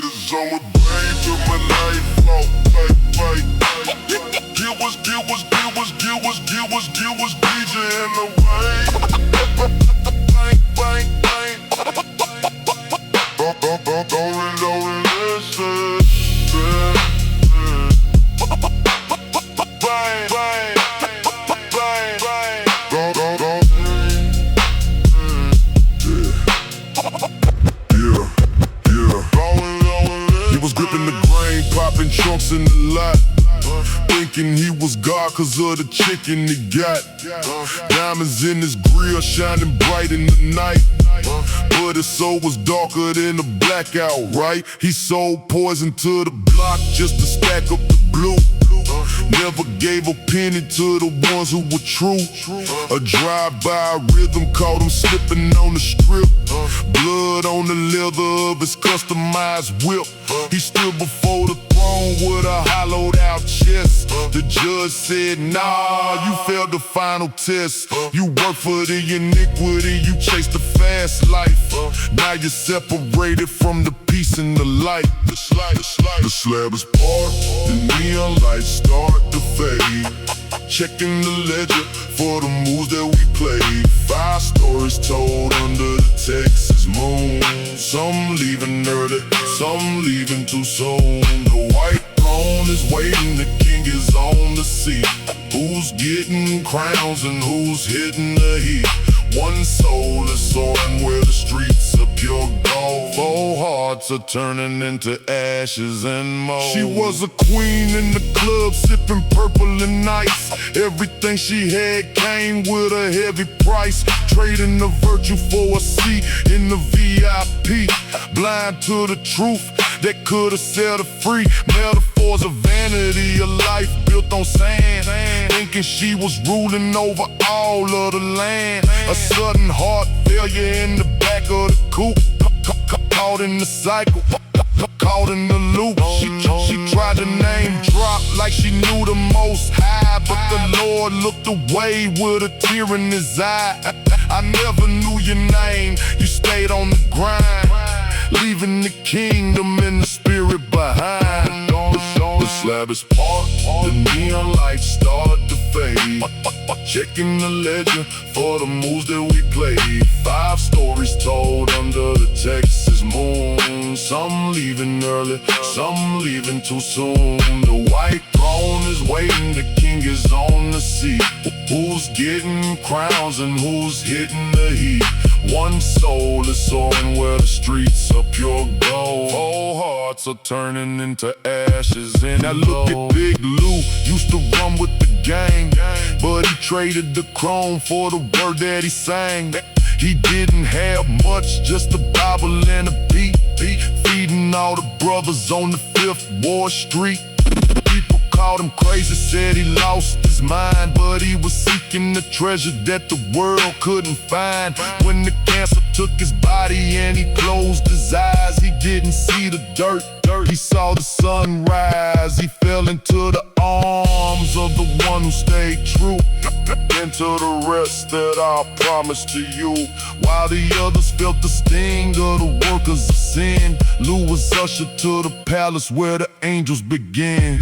lighters on with brain to my life flow, fight. Get was DJ in the way. Don't listen. He was gripping the grain, popping trunks in the lot, thinking he was God cause of the chicken he got. Diamonds in his grill shining bright in the night, but his soul was darker than a blackout, right? He sold poison to the block just to stack up the blue. Never gave a penny to the ones who were true. A drive-by rhythm caught him slipping on the strip. Blood on the leather of his customized whip. He stood before the throne with a hollowed out chest. The judge said, nah, you failed the final test. You work for the iniquity, you chase the fast life. Now you're separated from the peace and the light. The slab is part, the neon lights start to fade. Checking the ledger for the moves that we played. 5 stories told under the Texas moon. Some leaving early, some leaving too soon. The white throne is waiting, the king is on the seat. Who's getting crowns and who's hitting the heat? One soul is soaring where the streets are pure gold. 4 hearts are turning into ashes and mold. She was a queen in the club, sipping purple and ice. Everything she had came with a heavy price. Trading the virtue for a seat in the VIP. Blind to the truth that could've set her free. Metaphors of vanity, a life built on sand. Thinking she was ruling over all of the land. A sudden heart failure in the back of the coupe. Caught in the cycle, caught in the loop. She tried to name drop like she knew the most high, but the Lord looked away with a tear in his eye. I never knew your name, you stayed on the grind, leaving the kingdom and the spirit behind. The slab is part, the neon lights start to fade. Checking the ledger for the moves that we played. 5 stories told under the Texas moon. Some leaving early, some leaving too soon. The white throne is waiting, the king is on the seat. Who's getting crowns and who's hitting the heat? One soul is soaring where the streets are pure gold. 4 hearts are turning into ashes and now look at Big Lou, used to run with the gang, but he traded the chrome for the word that he sang. He didn't have much, just a Bible and a beat, feeding all the brothers on the 5th Ward Street. People called him crazy, said he lost his mind, but he was seeking the treasure that the world couldn't find. When the cancer took his body and he closed his eyes, he didn't see the dirt, he saw the sun rise. He fell into the arms of the one who stayed true, into the rest that I promised to you. While the others felt the sting of the workers of sin, Lou was ushered to the palace where the angels began.